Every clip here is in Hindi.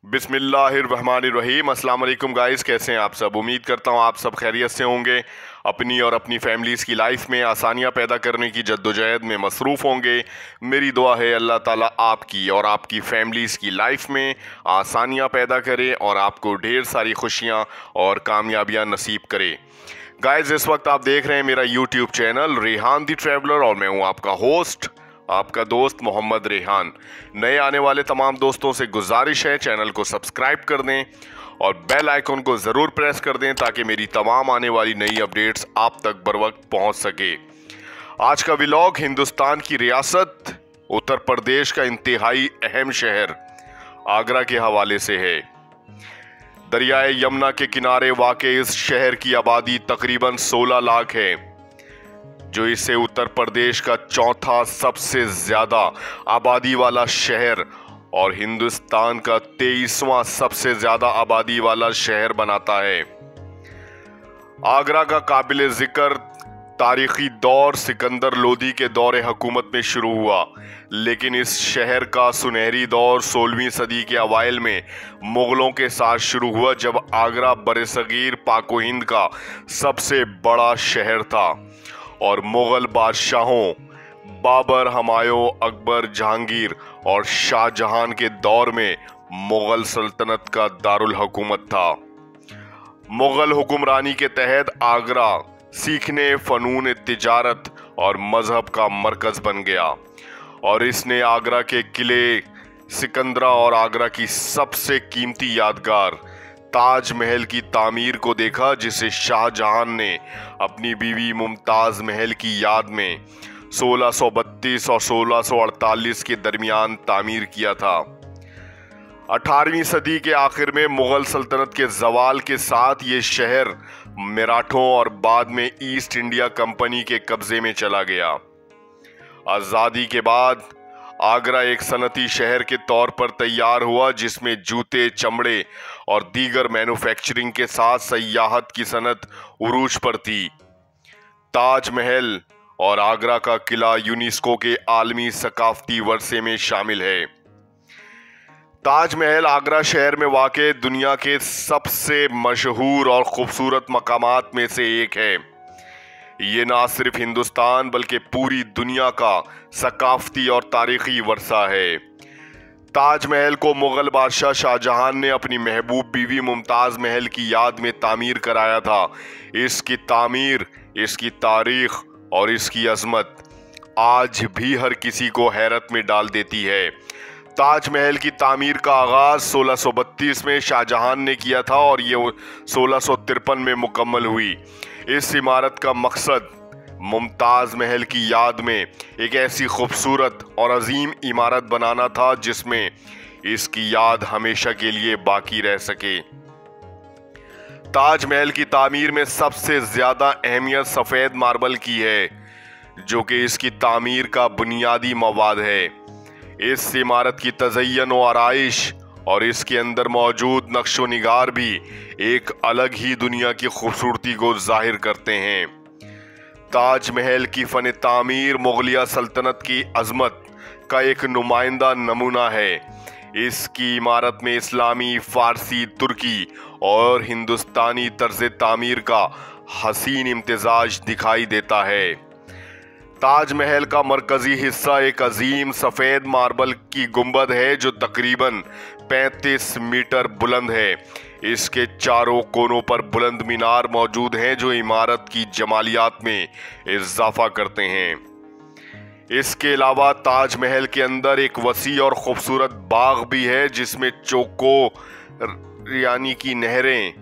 बिस्मिल्लाहिर्रहमानिर्रहीम। अस्सलाम वालेकुम गाइस, कैसे हैं आप सब। उम्मीद करता हूँ आप सब खैरियत से होंगे। अपनी और अपनी फैमिलीज़ की लाइफ में आसानियाँ पैदा करने की जद्दोजहद में मसरूफ़ होंगे। मेरी दुआ है अल्लाह ताला आपकी और आपकी फैमिलीज़ की लाइफ में आसानियाँ पैदा करे और आपको ढेर सारी खुशियाँ और कामयाबियाँ नसीब करे। गाइस, इस वक्त आप देख रहे हैं मेरा यूट्यूब चैनल रेहान दी ट्रैवलर और मैं हूँ आपका होस्ट, आपका दोस्त मोहम्मद रेहान। नए आने वाले तमाम दोस्तों से गुजारिश है चैनल को सब्सक्राइब कर दें और बेल आइकन को ज़रूर प्रेस कर दें ताकि मेरी तमाम आने वाली नई अपडेट्स आप तक बर वक्त पहुँच सके। आज का व्लॉग हिंदुस्तान की रियासत उत्तर प्रदेश का इंतहाई अहम शहर आगरा के हवाले से है। दरियाए यमुना के किनारे वाक़े इस शहर की आबादी तकरीबन 16 लाख है, जो इसे उत्तर प्रदेश का चौथा सबसे ज्यादा आबादी वाला शहर और हिंदुस्तान का 23वां सबसे ज्यादा आबादी वाला शहर बनाता है। आगरा का काबिल जिक्र तारीखी दौर सिकंदर लोदी के दौरे हुकूमत में शुरू हुआ, लेकिन इस शहर का सुनहरी दौर 16वीं सदी के अवाइल में मुगलों के साथ शुरू हुआ, जब आगरा बरसगीर पाक हिंद का सबसे बड़ा शहर था और मुगल बादशाहों बाबर, हुमायूं, अकबर, जहांगीर और शाहजहां के दौर में मुगल सल्तनत का दारुल हुकूमत था। मुगल हुक्मरानी के तहत आगरा सीखने, फनून, तिजारत और मजहब का मरकज बन गया और इसने आगरा के किले सिकंदरा और आगरा की सबसे कीमती यादगार ताजमहल की तामीर को देखा, जिसे शाहजहां ने अपनी बीवी मुमताज महल की याद में 1632 और 1648 के दरमियान तामीर किया था। 18वीं सदी के आखिर में मुगल सल्तनत के जवाल के साथ ये शहर मराठों और बाद में ईस्ट इंडिया कंपनी के कब्जे में चला गया। आज़ादी के बाद आगरा एक सनती शहर के तौर पर तैयार हुआ, जिसमें जूते, चमड़े और दीगर मैन्युफैक्चरिंग के साथ सयाहत की सनत उरूज पर थी। ताजमहल और आगरा का किला यूनेस्को के आलमी सकाफती वर्से में शामिल है। ताजमहल आगरा शहर में वाक़े दुनिया के सबसे मशहूर और खूबसूरत मकामात में से एक है। ये ना सिर्फ हिंदुस्तान बल्कि पूरी दुनिया का सकाफती और तारीखी वर्सा है। ताजमहल को मुगल बादशाह शाहजहां ने अपनी महबूब बीवी मुमताज महल की याद में तामीर कराया था। इसकी तामीर, इसकी तारीख और इसकी अजमत आज भी हर किसी को हैरत में डाल देती है। ताजमहल की तामीर का आगाज 1632 में शाहजहां ने किया था और ये 1653 में मुकम्मल हुई। इस इमारत का मकसद मुमताज महल की याद में एक ऐसी खूबसूरत और अजीम इमारत बनाना था जिसमें इसकी याद हमेशा के लिए बाकी रह सके। ताजमहल की तामीर में सबसे ज्यादा अहमियत सफेद मार्बल की है, जो कि इसकी तामीर का बुनियादी मवाद है। इस इमारत की तज़य्युन और आराइश और इसके अंदर मौजूद नक्शो निगार भी एक अलग ही दुनिया की खूबसूरती को जाहिर करते हैं। ताजमहल की फन तामीर मुगलिया सल्तनत की अजमत का एक नुमाइंदा नमूना है। इसकी इमारत में इस्लामी, फारसी, तुर्की और हिंदुस्तानी तर्ज तामीर का हसीन इम्तिजाज दिखाई देता है। ताजमहल का मरकजी हिस्सा एक अजीम सफ़ेद मार्बल की गुंबद है, जो तकरीबन 35 मीटर बुलंद है। इसके चारों कोनों पर बुलंद मीनार मौजूद हैं, जो इमारत की जमालियात में इजाफा करते हैं। इसके अलावा ताजमहल के अंदर एक वसी और खूबसूरत बाग भी है, जिसमें चौको यानी कि नहरें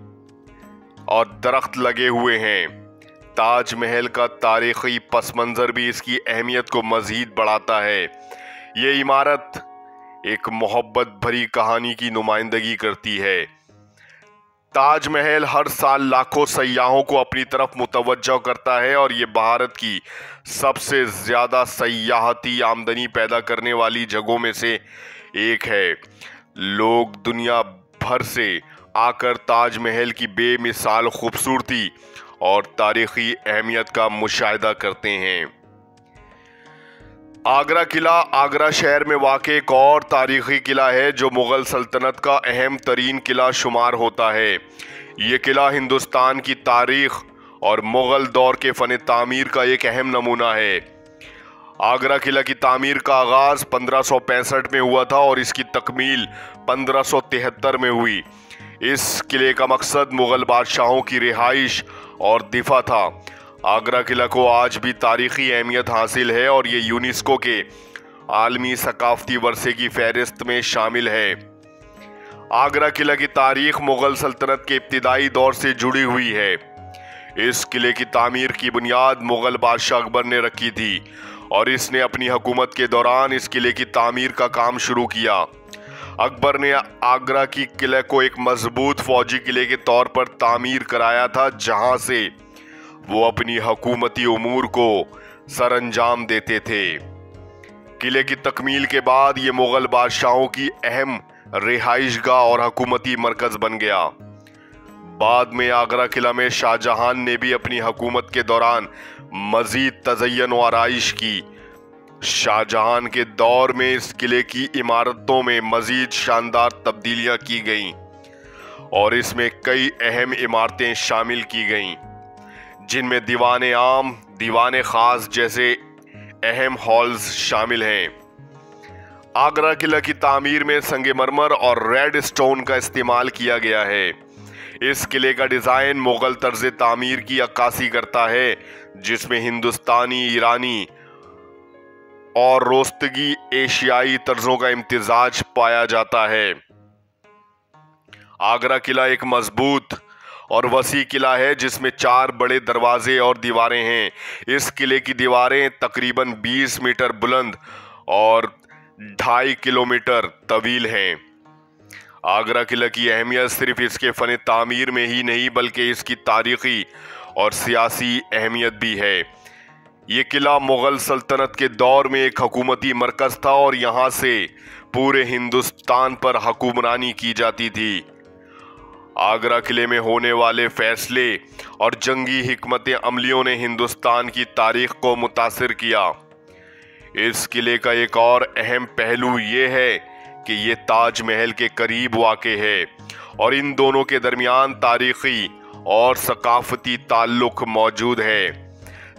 और दरख्त लगे हुए हैं। ताजमहल का तारीखी पस मंजर भी इसकी अहमियत को मजीद बढ़ाता है। ये इमारत एक मोहब्बत भरी कहानी की नुमाइंदगी करती है। ताजमहल हर साल लाखों सयाहों को अपनी तरफ मुतवज्जह करता है और ये भारत की सबसे ज़्यादा सयाहती आमदनी पैदा करने वाली जगहों में से एक है। लोग दुनिया भर से आकर ताजमहल की बेमिसाल खूबसूरती और तारीखी अहमियत का मुशाहिदा करते हैं। आगरा किला आगरा शहर में वाक़ एक और तारीख़ी किला है जो मुग़ल सल्तनत का अहम तरीन किला शुमार होता है। ये किला हिंदुस्तान की तारीख़ और मुग़ल दौर के फ़न तामीर का एक अहम नमूना है। आगरा किला की तामीर का आगाज़ 1565 में हुआ था और इसकी तकमील 1573 में हुई। इस किले का मकसद मुग़ल बादशाहों की रिहाइश और दिफा था। आगरा किला को आज भी तारीख़ी अहमियत हासिल है और ये यूनेस्को के आलमी सकाफ़ती वर्से की फहरिस्त में शामिल है। आगरा किला की तारीख़ मुग़ल सल्तनत के इब्तिदाई दौर से जुड़ी हुई है। इस किले की तामीर की बुनियाद मुग़ल बादशाह अकबर ने रखी थी और इसने अपनी हुकूमत के दौरान इस किले की तामीर का काम शुरू किया। अकबर ने आगरा की किले को एक मजबूत फौजी किले के तौर पर तामीर कराया था, जहां से वो अपनी हुकूमती उमूर को सरअंजाम देते थे। किले की तकमील के बाद ये मुग़ल बादशाहों की अहम रिहाइशगाह और हुकूमती मरकज़ बन गया। बाद में आगरा किला में शाहजहां ने भी अपनी हुकूमत के दौरान मजीद तज़य्युन व आराइश की। शाहजहां के दौर में इस किले की इमारतों में मजीद शानदार तब्दीलियां की गईं और इसमें कई अहम इमारतें शामिल की गईं, जिनमें दीवान आम, दीवान ख़ास जैसे अहम हॉल्स शामिल हैं। आगरा किला की तामीर में संगमरमर और रेड स्टोन का इस्तेमाल किया गया है। इस किले का डिज़ाइन मुग़ल तर्ज तामीर की अक्कासी करता है, जिसमें हिंदुस्तानी, ईरानी और रोस्तगी एशियाई तर्जों का इम्तिजाज पाया जाता है। आगरा किला एक मजबूत और वसी किला है जिसमें 4 बड़े दरवाजे और दीवारें हैं। इस किले की दीवारें तकरीबन 20 मीटर बुलंद और 2.5 किलोमीटर तवील हैं। आगरा किला की अहमियत सिर्फ इसके फ़न तामीर में ही नहीं बल्कि इसकी तारीख़ी और सियासी अहमियत भी है। ये किला मुग़ल सल्तनत के दौर में एक हुकूमती मरकज़ था और यहाँ से पूरे हिंदुस्तान पर हुक्मरानी की जाती थी। आगरा किले में होने वाले फैसले और जंगी हिकमत अमलियों ने हिंदुस्तान की तारीख़ को मुतासिर किया। इस किले का एक और अहम पहलू ये है कि ये ताजमहल के करीब वाक़े है और इन दोनों के दरमियान तारीख़ी और सकाफ़ती ताल्लुक़ मौजूद है।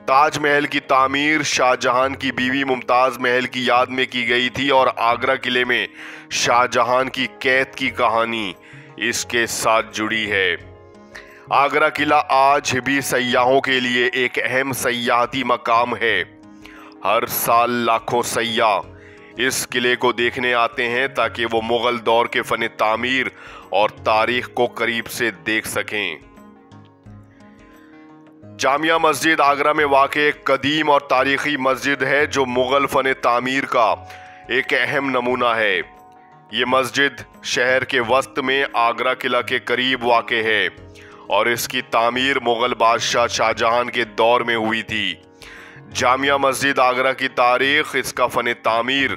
ताजमहल की तामीर शाहजहां की बीवी मुमताज़ महल की याद में की गई थी और आगरा किले में शाहजहां की कैद की कहानी इसके साथ जुड़ी है। आगरा किला आज भी सयाहों के लिए एक अहम सयाहती मकाम है। हर साल लाखों सयाह इस किले को देखने आते हैं ताकि वो मुग़ल दौर के फ़न तामीर और तारीख़ को करीब से देख सकें। जामिया मस्जिद आगरा में वाक़े एक कदीम और तारीख़ी मस्जिद है जो मुग़ल फ़न तामीर का एक अहम नमूना है। ये मस्जिद शहर के वस्त में आगरा किला के करीब वाक़े है और इसकी तामीर मुग़ल बादशाह शाहजहां के दौर में हुई थी। जामिया मस्जिद आगरा की तारीख़, इसका फ़न तामीर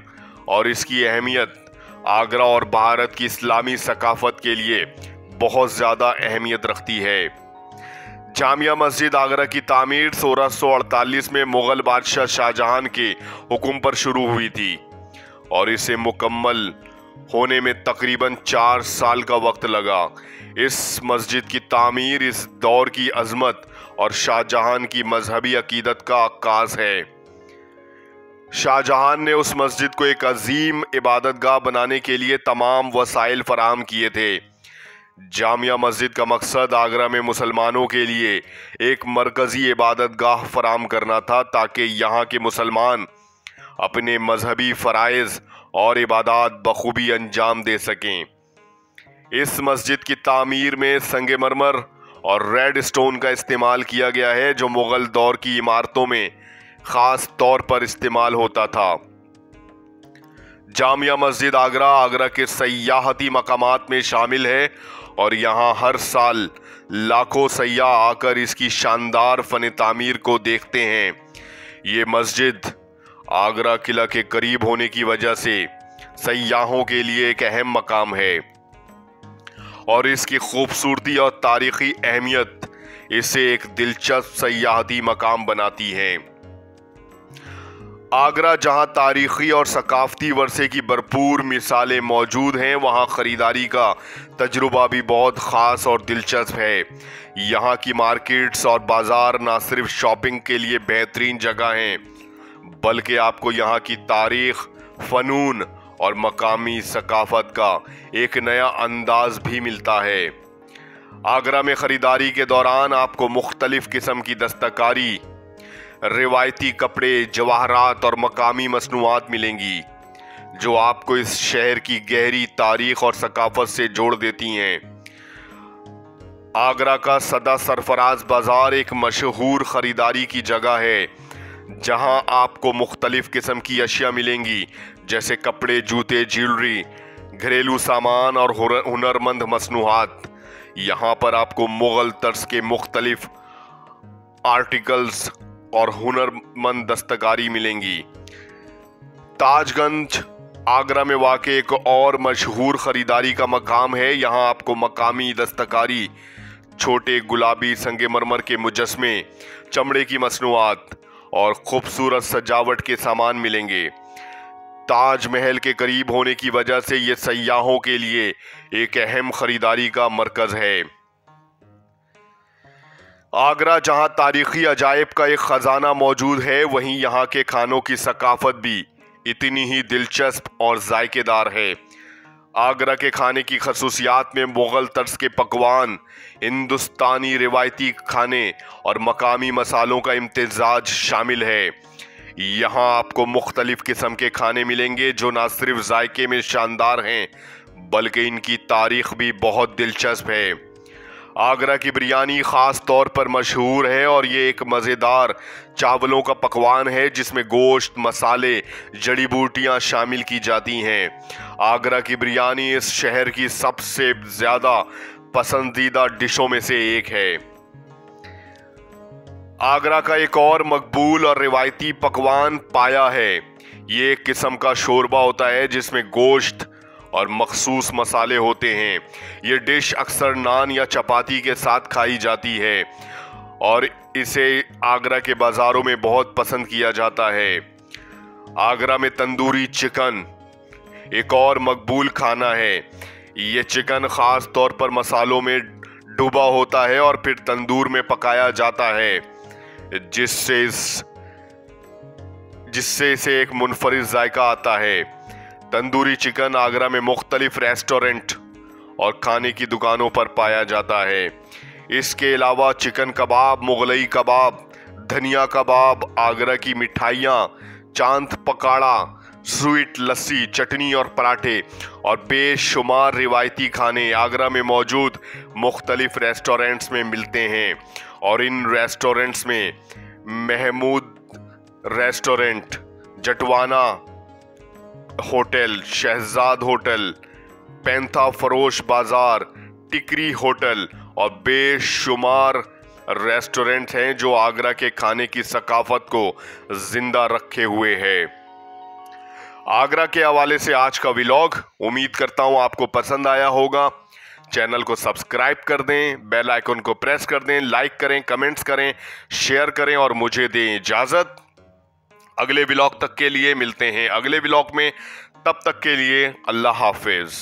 और इसकी अहमियत आगरा और भारत की इस्लामी सकाफ़त के लिए बहुत ज़्यादा अहमियत रखती है। जामिया मस्जिद आगरा की तामीर 1648 में मुग़ल बादशाह शाहजहां के हुक्म पर शुरू हुई थी और इसे मुकम्मल होने में तकरीबन 4 साल का वक्त लगा। इस मस्जिद की तामीर इस दौर की अज़मत और शाहजहां की मजहबी अकीदत का अक्कास है। शाहजहां ने उस मस्जिद को एक अजीम इबादतगाह बनाने के लिए तमाम वसाइल फराहम किए थे। जामिया मस्जिद का मकसद आगरा में मुसलमानों के लिए एक मरकज़ी इबादतगाह फराहम करना था ताकि यहाँ के मुसलमान अपने मजहबी फ़राइज़ और इबादत बखूबी अंजाम दे सकें। इस मस्जिद की तामीर में संगमरमर और रेड स्टोन का इस्तेमाल किया गया है जो मुग़ल दौर की इमारतों में ख़ास तौर पर इस्तेमाल होता था। जामिया मस्जिद आगरा के सयाहती मकामात में शामिल है और यहाँ हर साल लाखों सयाह आकर इसकी शानदार फ़न तामीर को देखते हैं। ये मस्जिद आगरा किला के करीब होने की वजह से सयाहों के लिए एक अहम मकाम है और इसकी खूबसूरती और तारीख़ी अहमियत इसे एक दिलचस्प सयाहती मकाम बनाती है। आगरा जहां तारीखी और सकाफती वर्से की भरपूर मिसालें मौजूद हैं, वहां ख़रीदारी का तजुर्बा भी बहुत ख़ास और दिलचस्प है। यहां की मार्केट्स और बाज़ार न सिर्फ शॉपिंग के लिए बेहतरीन जगह हैं, बल्कि आपको यहां की तारीख, फ़नून और मकामी सकाफत का एक नया अंदाज भी मिलता है। आगरा में ख़रीदारी के दौरान आपको मुख्तलिफ़ किस्म की दस्तकारी, रिवायती कपड़े, जवाहरात और मकामी मसनूआत मिलेंगी, जो आपको इस शहर की गहरी तारीख और सकाफत से जोड़ देती हैं। आगरा का सदा सरफराज बाजार एक मशहूर ख़रीदारी की जगह है, जहां आपको मुख्तलिफ़ किस्म की अशिया मिलेंगी, जैसे कपड़े, जूते, ज्वेलरी, घरेलू सामान और हुनरमंद मसनूआत। यहाँ पर आपको मुग़ल तर्ज के मुख्तलिफ़ आर्टिकल्स और हुनरमंद दस्तकारी मिलेंगी। ताजगंज आगरा में वाक़े एक और मशहूर ख़रीदारी का मकाम है। यहाँ आपको मकामी दस्तकारी, छोटे गुलाबी संगमरमर के मुजस्मे, चमड़े की मसनूआत और खूबसूरत सजावट के सामान मिलेंगे। ताजमहल के करीब होने की वजह से ये सयाहों के लिए एक अहम ख़रीदारी का मरकज़ है। आगरा जहां तारीखी अजायब का एक ख़जाना मौजूद है, वहीं यहाँ के खानों की सकाफत भी इतनी ही दिलचस्प और जायकेदार है। आगरा के खाने की खसूसियात में मुग़ल तर्ज के पकवान, हिंदुस्तानी रिवायती खाने और मकामी मसालों का इम्तिज़ाज शामिल है। यहाँ आपको मुख्तलिफ़ किस्म के खाने मिलेंगे, जो ना सिर्फ जायके में शानदार हैं, बल्कि इनकी तारीख भी बहुत दिलचस्प है। आगरा की बिरयानी ख़ास तौर पर मशहूर है और ये एक मज़ेदार चावलों का पकवान है, जिसमें गोश्त, मसाले, जड़ी बूटियाँ शामिल की जाती हैं। आगरा की बिरयानी इस शहर की सबसे ज़्यादा पसंदीदा डिशों में से एक है। आगरा का एक और मकबूल और रिवायती पकवान पाया है। ये एक किस्म का शोरबा होता है, जिसमें गोश्त और मखसूस मसाले होते हैं। ये डिश अक्सर नान या चपाती के साथ खाई जाती है और इसे आगरा के बाज़ारों में बहुत पसंद किया जाता है। आगरा में तंदूरी चिकन एक और मकबूल खाना है। ये चिकन ख़ास तौर पर मसालों में डूबा होता है और फिर तंदूर में पकाया जाता है, जिससे इसे एक मुनफरिद जायका आता है। तंदूरी चिकन आगरा में मुख्तलिफ रेस्टोरेंट और खाने की दुकानों पर पाया जाता है। इसके अलावा चिकन कबाब, मुगलई कबाब, धनिया कबाब, आगरा की मिठाइयाँ, चांद पकाड़ा, स्वीट लस्सी, चटनी और पराठे और बेशुमार रिवायती खाने आगरा में मौजूद मुख्तलिफ रेस्टोरेंट्स में मिलते हैं। और इन रेस्टोरेंट्स में Mahmood restaurant, Jatwana hotel, Shahzad hotel, पैंथा फरोश बाजार, टिकरी होटल और बेशुमार रेस्टोरेंट हैं, जो आगरा के खाने की सकाफत को जिंदा रखे हुए हैं। आगरा के हवाले से आज का व्लॉग उम्मीद करता हूं आपको पसंद आया होगा। चैनल को सब्सक्राइब कर दें, बेल आइकन को प्रेस कर दें, लाइक करें, कमेंट्स करें, शेयर करें और मुझे दें इजाज़त। अगले व्लॉग तक के लिए मिलते हैं अगले व्लॉग में। तब तक के लिए अल्लाह हाफिज।